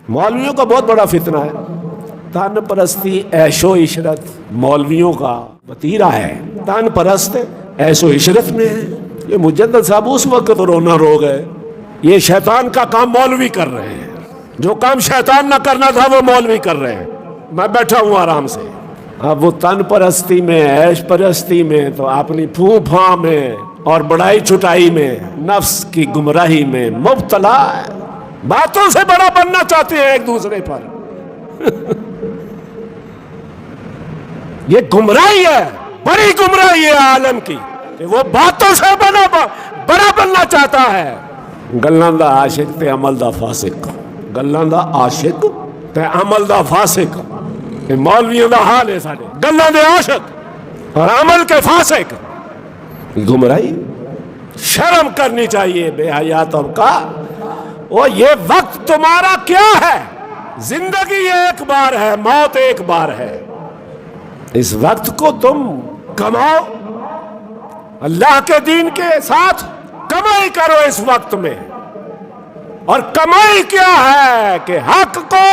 मौलवियों का बहुत बड़ा फितना है। तन परस्ती ऐशो इशरत मौलवियों का वतीरा है। तन परस्त ऐशो इशरत में है। ये मुजद्दद साहब उस वक्त तो रोना रो गए। ये शैतान का काम मौलवी कर रहे हैं। जो काम शैतान ना करना था वो मौलवी कर रहे हैं। मैं बैठा हूँ आराम से। अब वो तन परस्ती में ऐश परस्ती में तो अपनी फूफा में और बड़ाई छुटाई में नफ्स की गुमराही में मुब्तला है। बातों से बड़ा बनना चाहते हैं एक दूसरे पर। ये गुमराही है, बड़ी गुमराही है आलम की कि वो बातों से बड़ा बनना चाहता है। गल्लां दा आशिक ते अमल दा फासिक, गल्लां दा आशिक ते अमल दा फासिक। ये मौलवियों दा हाल है साडे। गल्लां दे आशिक और अमल के फासिक। गुमराही शर्म करनी चाहिए बेहया तबका। ओ ये वक्त तुम्हारा क्या है? जिंदगी एक बार है, मौत एक बार है। इस वक्त को तुम कमाओ, अल्लाह के दीन के साथ कमाई करो इस वक्त में। और कमाई क्या है कि हक को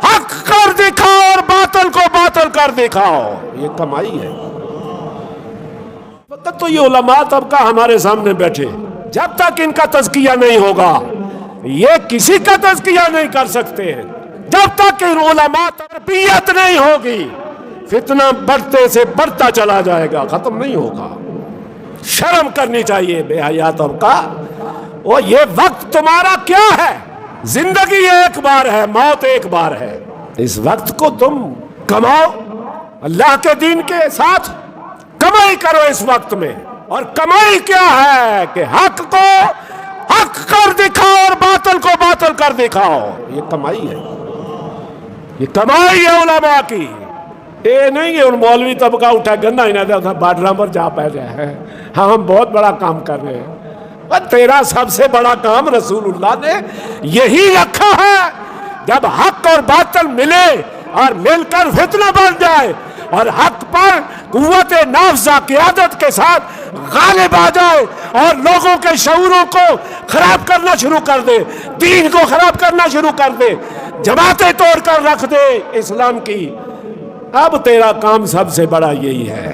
हक कर दिखाओ और बातिल को बातिल कर दिखाओ। ये कमाई है। वक्त तो ये उलमा तबका हमारे सामने बैठे, जब तक इनका तज़किया नहीं होगा ये किसी का तज़किया नहीं कर सकते हैं। जब तक इन उलमा तरबियत नहीं होगी फितना बढ़ते से बढ़ता चला जाएगा, खत्म नहीं होगा। शर्म करनी चाहिए बेहया तबका। ओ ये वक्त तुम्हारा क्या है? जिंदगी एक बार है, मौत एक बार है। इस वक्त को तुम कमाओ, अल्लाह के दीन के साथ कमाई करो इस वक्त में। और कमाई क्या है कि हक को हक कर दिखाओ और बातिल को बातिल कर दिखाओ। ये कमाई है, ये कमाई है उलमा की। ये नहीं है उन मौलवी तबका उठा गन्ना ही ना दे बाडरा पर जा पा रहे हैं। हाँ हम बहुत बड़ा काम कर रहे हैं। पर तेरा सबसे बड़ा काम रसूलुल्लाह ने यही रखा है। जब हक और बातिल मिले और मिलकर फितना बन जाए और हक पर कुव्वत नाफ़ज़ा क़ियादत के साथ गालिब आ जाए और लोगों के शऊरों को खराब करना शुरू कर दे, दीन को खराब करना शुरू कर दे, जमातें तोड़ कर रख दे इस्लाम की। अब तेरा काम सबसे बड़ा यही है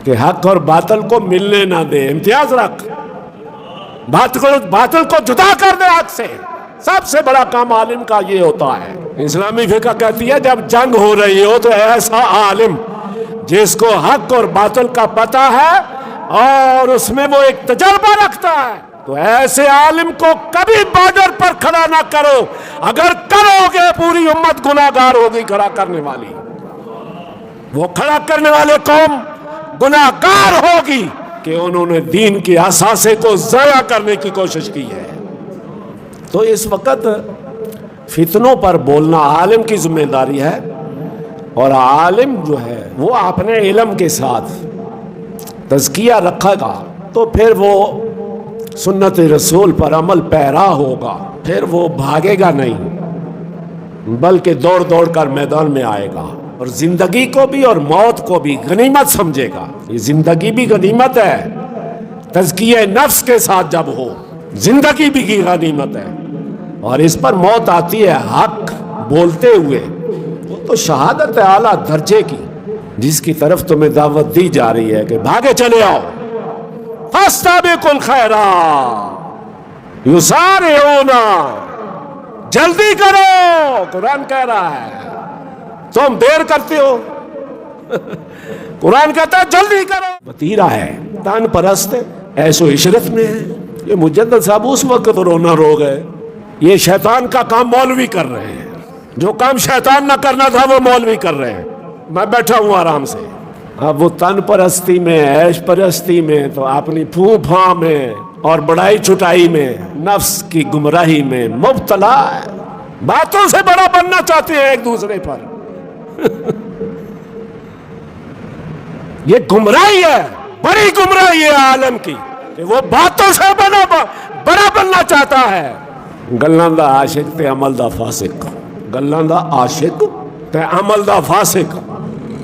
कि हक और बातिल को मिलने ना दे, इम्तियाज रख। बातिल को जुदा कर दे हक से। सबसे बड़ा काम आलिम का ये होता है। इस्लामी फिक़ह कहती है जब जंग हो रही हो तो ऐसा आलिम जिसको हक और बातिल का पता है और उसमें वो एक तजर्बा रखता है, तो ऐसे आलिम को कभी बॉर्डर पर खड़ा ना करो। अगर करोगे पूरी उम्मत गुनाहगार होगी खड़ा करने वाली। वो खड़ा करने वाले कौम गुनाहगार होगी कि उन्होंने दीन की असासे को ज़ाया करने की कोशिश की है। तो इस वक्त फितनों पर बोलना आलिम की जिम्मेदारी है। और आलिम जो है वो अपने इल्म के साथ तज़किया रखेगा तो फिर वो सुन्नत रसूल पर अमल पैरा होगा। फिर वो भागेगा नहीं बल्कि दौड़ दौड़ कर मैदान में आएगा और जिंदगी को भी और मौत को भी गनीमत समझेगा। ये जिंदगी भी गनीमत है, तज़किया नफ्स के साथ जब हो जिंदगी भी की गनीमत है। और इस पर मौत आती है हक बोलते हुए, वो तो शहादत है आला दर्जे की, जिसकी तरफ तुम्हें दावत दी जा रही है कि भागे चले आओ। फस्ताबिकुल खैरा युसारिऊना, जल्दी करो। कुरान कह रहा है तुम देर करते हो। कुरान कहता है जल्दी करो। वतीरा है, तान परस्त ऐसो इशरत में है। ये मुजद्दद साहब उस वक्त तो रोना रो गए। ये शैतान का काम मौलवी कर रहे हैं। जो काम शैतान ना करना था वो मौलवी कर रहे हैं। मैं बैठा हूँ आराम से। अब वो तन परस्ती में ऐश परस्ती में तो अपनी फूफा में और बड़ाई छुटाई में नफ्स की गुमराही में मुब्तला है। बातों से बड़ा बनना चाहते हैं एक दूसरे पर। ये गुमराही है, बड़ी गुमराही है आलम की कि वो बातों से बड़ा बनना चाहता है। गल्लां दा आशिक ते अमल दा फासिक, गल्लां दा आशिक ते अमल दा फासिक।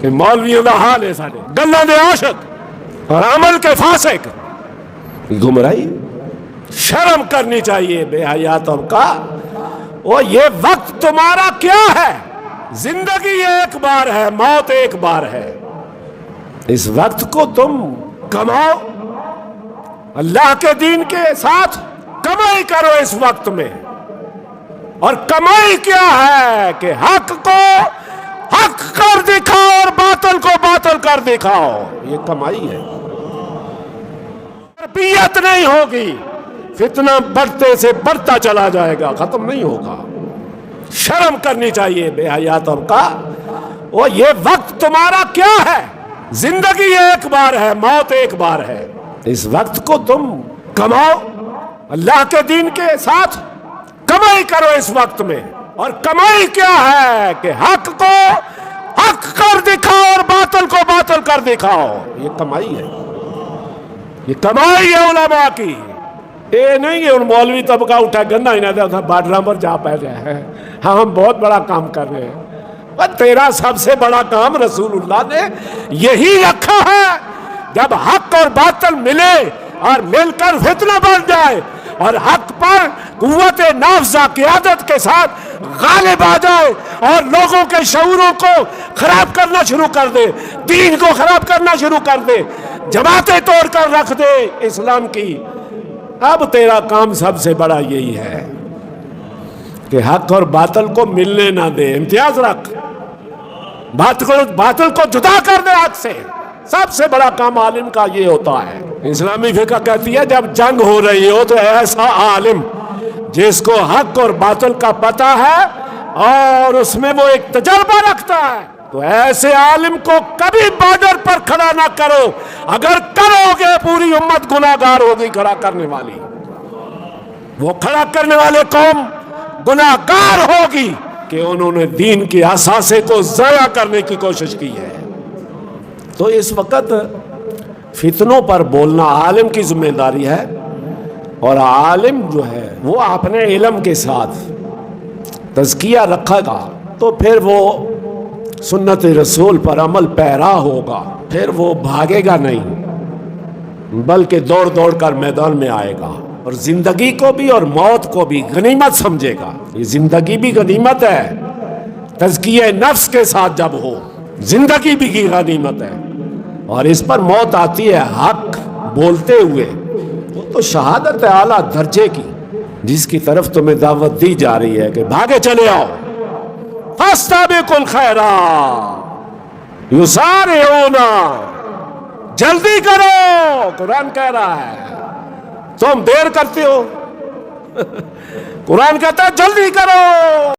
ये मौलवियों दा हाल है साडे। गल्लां दे आशिक और अमल के फासिक। गुमराही शर्म करनी चाहिए बेहया तबका। وہ یہ وقت تمہارا کیا ہے؟ زندگی ایک بار ہے، موت ایک بار ہے، اس وقت کو تم کماؤ، اللہ کے دین کے ساتھ کمائی کرو اس وقت میں۔ اور کمائی کیا ہے کہ حق کو حق کر دکھاؤ اور باطل کو باطل کر دکھاؤ، یہ کمائی ہے۔ تربیت نہیں ہوگی، فتنہ بڑھتے سے بڑھتا چلا جائے گا، ختم نہیں ہوگا۔ شرم کرنی چاہیے بے حیا طبقہ۔ وہ یہ وقت تمہارا کیا ہے؟ زندگی ایک بار ہے، موت ایک بار ہے، اس وقت کو تم کماؤ، اللہ کے دین کے ساتھ کمائی کرو اس وقت میں۔ اور کمائی کیا ہے کہ حق کو حق کر دکھاؤ اور باطل کو باطل کر دکھاؤ، یہ کمائی ہے، یہ کمائی ہے علماء کی۔ یہ نہیں کہ ان مولوی طبقہ اٹھا گندہ ہی نہ دے بارڈر پر جا پہ جائے، ہاں ہم بہت بڑا کام کر رہے ہیں۔ تیرا سب سے بڑا کام رسول اللہ نے یہی رکھا ہے، جب حق اور باطل ملے اور مل کر فتنہ بن جائے اور حق پر قوت نافذہ قیادت کے ساتھ غالب آ جائے اور لوگوں کے شعوروں کو خراب کرنا شروع کر دے، دین کو خراب کرنا شروع کر دے، جماعتیں توڑ کر رکھ دے اسلام کی، اب تیرا کام سب سے بڑا یہی ہے کہ حق اور باطل کو ملنے نہ دے، امتیاز رکھ، باطل کو جدا کر دے حق سے۔ سب سے بڑا کام عالم کا یہ ہوتا ہے۔ اسلامی فقہ کہتی ہے جب جنگ ہو رہی ہو تو ایسا عالم جس کو حق اور باطل کا پتہ ہے اور اس میں وہ ایک تجربہ رکھتا ہے، تو ایسے عالم کو کبھی بارڈر پر کھڑا نہ کرو، اگر کرو گے پوری امت گناہگار ہوگی کھڑا کرنے والی، وہ کھڑا کرنے والے قوم گناہگار ہوگی کہ انہوں نے دین کی اثاثے کو ضائع کرنے کی کوشش کی ہے۔ تو اس وقت فتنوں پر بولنا عالم کی ذمہ داری ہے، اور عالم جو ہے وہ اپنے علم کے ساتھ تزکیہ رکھے گا تو پھر وہ سنت رسول پر عمل پیرا ہوگا، پھر وہ بھاگے گا نہیں بلکہ دوڑ دوڑ کر میدان میں آئے گا، اور زندگی کو بھی اور موت کو بھی غنیمت سمجھے گا۔ یہ زندگی بھی غنیمت ہے، تزکیہ نفس کے ساتھ جب ہو زندگی بھی کی غنیمت ہے، اور اس پر موت آتی ہے حق بولتے ہوئے، وہ تو شہادت اعلیٰ درجے کی جس کی طرف تمہیں دعوت دی جا رہی ہے کہ بھاگے چلے آؤ، فاستبقوا الخیرات یسارعون، جلدی کرو، قرآن کہہ رہا ہے، تم دیر کرتے ہو، قرآن کہتا ہے جلدی کرو۔